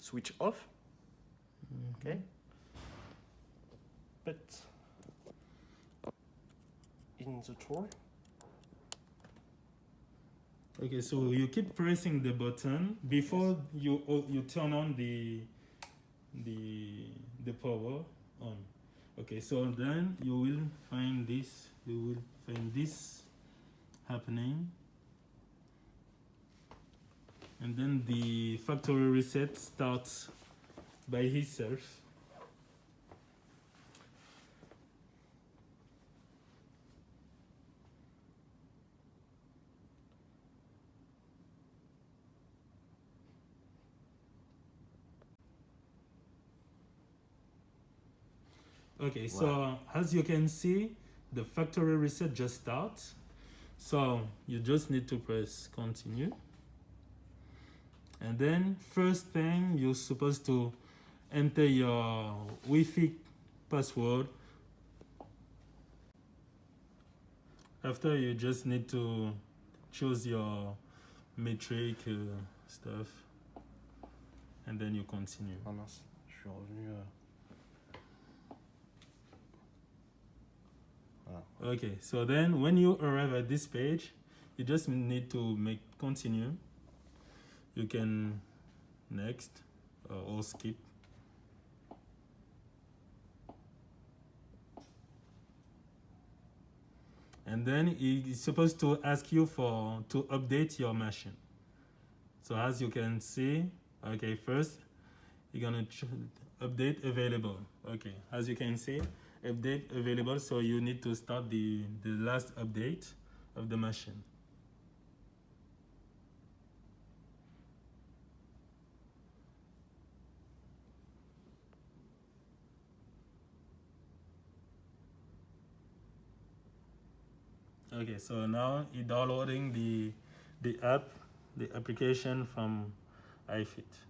switch off. Okay. But in the tool. Okay, so you keep pressing the button before you turn on the power on. Okay, so then you will find this. You will find this happening, and then the factory reset starts by itself. Okay, so as you can see, the factory reset just starts. So you just need to press continue. And then first thing, you're supposed to enter your Wi-Fi password. After, you just need to choose your metric stuff. And then you continue. Ah mince, je suis revenu. Okay, so then when you arrive at this page, you just need to make continue. You can next or skip. And then it's supposed to ask you to update your machine. So as you can see, okay, first you're gonna update available. Okay, as you can see, update available, so you need to start the last update of the machine. Okay, so now it's downloading the application from iFit.